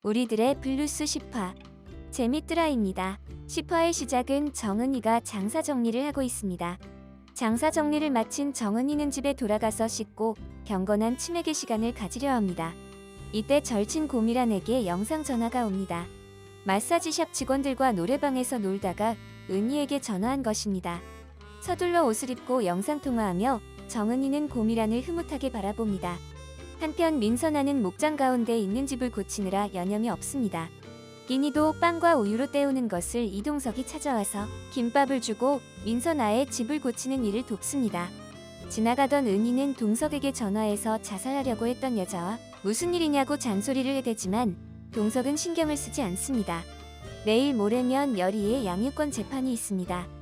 우리들의 블루스 10화. 재밌더라입니다. 10화의 시작은 정은이가 장사 정리를 하고 있습니다. 장사 정리를 마친 정은이는 집에 돌아가서 씻고 경건한 치맥의 시간을 가지려 합니다. 이때 절친 고미란에게 영상 전화가 옵니다. 마사지샵 직원들과 노래방에서 놀다가 은희에게 전화한 것입니다. 서둘러 옷을 입고 영상통화하며 정은이는 고미란을 흐뭇하게 바라봅니다. 한편 민선아는 목장 가운데 있는 집을 고치느라 여념이 없습니다. 끼니도 빵과 우유로 때우는 것을 이동석이 찾아와서 김밥을 주고 민선아의 집을 고치는 일을 돕습니다. 지나가던 은희는 동석에게 전화해서 자살하려고 했던 여자와 무슨 일이냐고 잔소리를 해대지만 동석은 신경을 쓰지 않습니다. 내일 모레면 여리의 양육권 재판이 있습니다.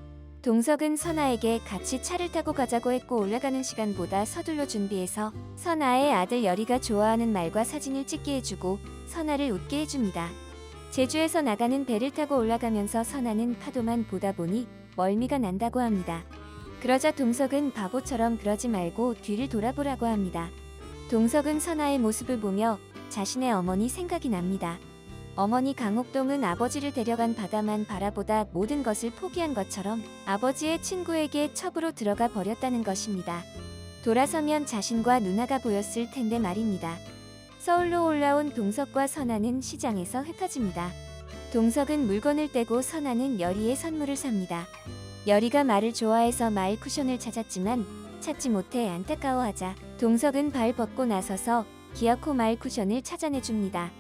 동석은 선아에게 같이 차를 타고 가자고 했고 올라가는 시간보다 서둘러 준비해서 선아의 아들 여리가 좋아하는 말과 사진을 찍게 해주고 선아를 웃게 해줍니다. 제주에서 나가는 배를 타고 올라가면서 선아는 파도만 보다 보니 멀미가 난다고 합니다. 그러자 동석은 바보처럼 그러지 말고 뒤를 돌아보라고 합니다. 동석은 선아의 모습을 보며 자신의 어머니 생각이 납니다. 어머니 강옥동은 아버지를 데려간 바다만 바라보다 모든 것을 포기한 것처럼 아버지의 친구에게 첩으로 들어가 버렸다는 것입니다. 돌아서면 자신과 누나가 보였을 텐데 말입니다. 서울로 올라온 동석과 선아는 시장에서 흩어집니다. 동석은 물건을 떼고 선아는 여리의 선물을 삽니다. 여리가 말을 좋아해서 말 쿠션을 찾았지만 찾지 못해 안타까워하자 동석은 발 벗고 나서서 기어코 말 쿠션을 찾아내줍니다.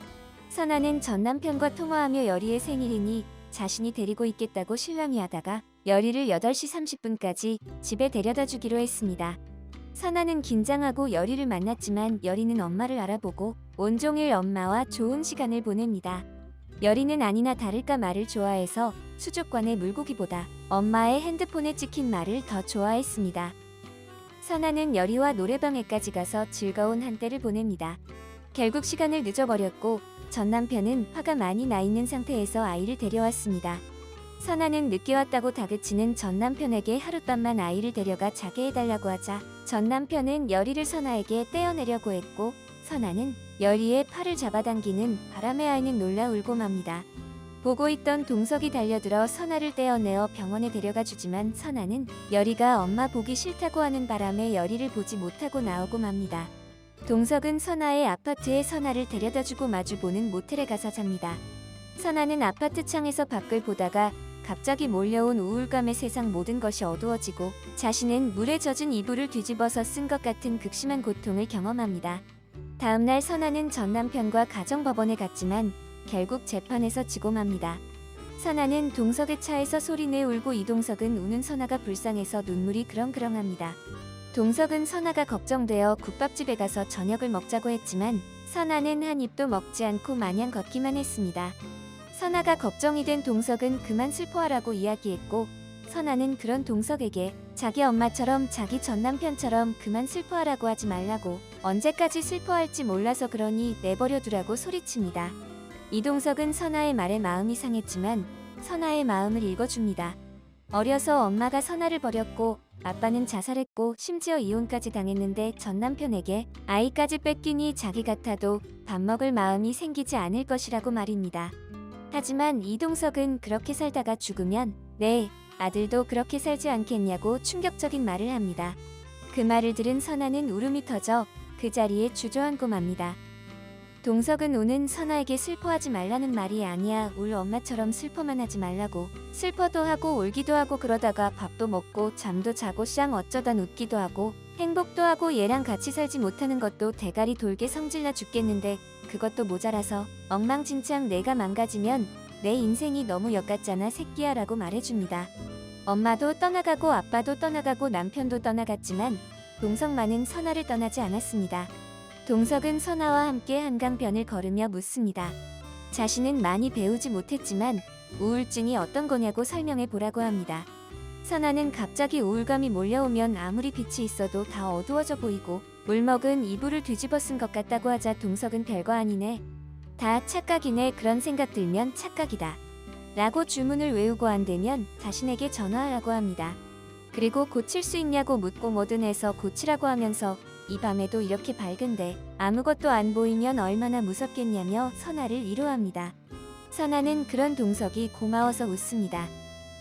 선아는 전 남편과 통화하며 여리의 생일이니 자신이 데리고 있겠다고 실랑이 하다가 여리를 8시 30분까지 집에 데려다 주기로 했습니다. 선아는 긴장하고 여리를 만났지만 여리는 엄마를 알아보고 온종일 엄마와 좋은 시간을 보냅니다. 여리는 아니나 다를까 말을 좋아해서 수족관의 물고기보다 엄마의 핸드폰에 찍힌 말을 더 좋아했습니다. 선아는 여리와 노래방에까지 가서 즐거운 한때를 보냅니다. 결국 시간을 늦어버렸고 전 남편은 화가 많이 나 있는 상태에서 아이를 데려왔습니다. 선아는 늦게 왔다고 다그치는 전 남편에게 하룻밤만 아이를 데려가 자게 해달라고 하자 전 남편은 여리를 선아에게 떼어내려고 했고 선아는 여리의 팔을 잡아당기는 바람에 아이는 놀라 울고 맙니다. 보고 있던 동석이 달려들어 선아를 떼어내어 병원에 데려가 주지만 선아는 여리가 엄마 보기 싫다고 하는 바람에 여리를 보지 못하고 나오고 맙니다. 동석은 선아의 아파트에 선아를 데려다주고 마주보는 모텔에 가서 잡니다. 선아는 아파트 창에서 밖을 보다가 갑자기 몰려온 우울감에 세상 모든 것이 어두워지고 자신은 물에 젖은 이불을 뒤집어서 쓴 것 같은 극심한 고통을 경험합니다. 다음날 선아는 전 남편과 가정법원에 갔지만 결국 재판에서 지고 맙니다. 선아는 동석의 차에서 소리내 울고 이동석은 우는 선아가 불쌍해서 눈물이 그렁그렁합니다. 동석은 선아가 걱정되어 국밥집에 가서 저녁을 먹자고 했지만 선아는 한 입도 먹지 않고 마냥 걷기만 했습니다. 선아가 걱정이 된 동석은 그만 슬퍼하라고 이야기했고 선아는 그런 동석에게 자기 엄마처럼 자기 전 남편처럼 그만 슬퍼하라고 하지 말라고 언제까지 슬퍼할지 몰라서 그러니 내버려 두라고 소리칩니다. 이동석은 선아의 말에 마음이 상했지만 선아의 마음을 읽어줍니다. 어려서 엄마가 선아를 버렸고 아빠는 자살했고 심지어 이혼까지 당했는데 전 남편에게 아이까지 뺏기니 자기 같아도 밥 먹을 마음이 생기지 않을 것이라고 말입니다. 하지만 이동석은 그렇게 살다가 죽으면 내 아들도 그렇게 살지 않겠냐고 충격적인 말을 합니다. 그 말을 들은 선아는 울음이 터져 그 자리에 주저앉고 맙니다. 동석은 우는 선아에게 슬퍼하지 말라는 말이 아니야 울 엄마처럼 슬퍼만 하지 말라고 슬퍼도 하고 울기도 하고 그러다가 밥도 먹고 잠도 자고 쌍 어쩌단 웃기도 하고 행복도 하고 얘랑 같이 살지 못하는 것도 대가리 돌게 성질나 죽겠는데 그것도 모자라서 엉망진창 내가 망가지면 내 인생이 너무 역같잖아 새끼야 라고 말해줍니다. 엄마도 떠나가고 아빠도 떠나가고 남편도 떠나갔지만 동석만은 선아를 떠나지 않았습니다. 동석은 선아와 함께 한강변을 걸으며 묻습니다. 자신은 많이 배우지 못했지만 우울증이 어떤 거냐고 설명해 보라고 합니다. 선아는 갑자기 우울감이 몰려오면 아무리 빛이 있어도 다 어두워져 보이고 물먹은 이불을 뒤집어 쓴 것 같다고 하자 동석은 별거 아니네. 다 착각이네. 그런 생각 들면 착각이다. 라고 주문을 외우고 안 되면 자신에게 전화하라고 합니다. 그리고 고칠 수 있냐고 묻고 뭐든 해서 고치라고 하면서 이 밤에도 이렇게 밝은데 아무것도 안 보이면 얼마나 무섭겠냐며 선아를 위로합니다. 선아는 그런 동석이 고마워서 웃습니다.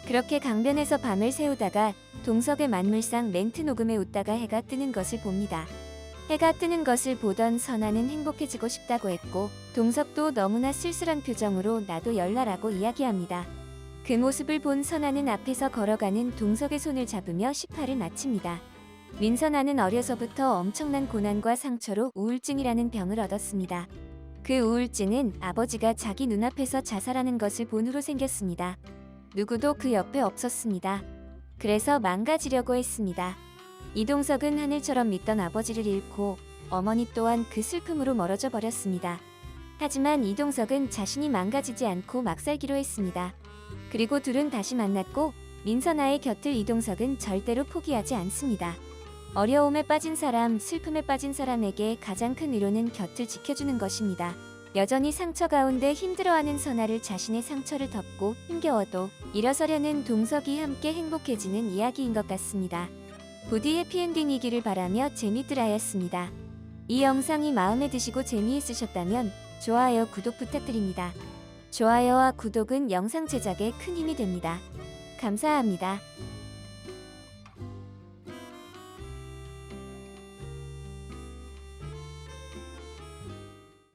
그렇게 강변에서 밤을 새우다가 동석의 만물상 멘트 녹음에 웃다가 해가 뜨는 것을 봅니다. 해가 뜨는 것을 보던 선아는 행복해지고 싶다고 했고 동석도 너무나 쓸쓸한 표정으로 나도 열나라고 이야기합니다. 그 모습을 본 선아는 앞에서 걸어가는 동석의 손을 잡으며 18을 마칩니다. 민선아는 어려서부터 엄청난 고난과 상처로 우울증이라는 병을 얻었습니다. 그 우울증은 아버지가 자기 눈앞에서 자살하는 것을 본 후로 생겼습니다. 누구도 그 옆에 없었습니다. 그래서 망가지려고 했습니다. 이동석은 하늘처럼 믿던 아버지를 잃고 어머니 또한 그 슬픔으로 멀어져 버렸습니다. 하지만 이동석은 자신이 망가지지 않고 막 살기로 했습니다. 그리고 둘은 다시 만났고 민선아의 곁을 이동석은 절대로 포기하지 않습니다. 어려움에 빠진 사람, 슬픔에 빠진 사람에게 가장 큰 위로는 곁을 지켜주는 것입니다. 여전히 상처 가운데 힘들어하는 선아를 자신의 상처를 덮고 힘겨워도 일어서려는 동석이 함께 행복해지는 이야기인 것 같습니다. 부디 해피엔딩이기를 바라며 재미들하였습니다. 이 영상이 마음에 드시고 재미있으셨다면 좋아요, 구독 부탁드립니다. 좋아요와 구독은 영상 제작에 큰 힘이 됩니다. 감사합니다.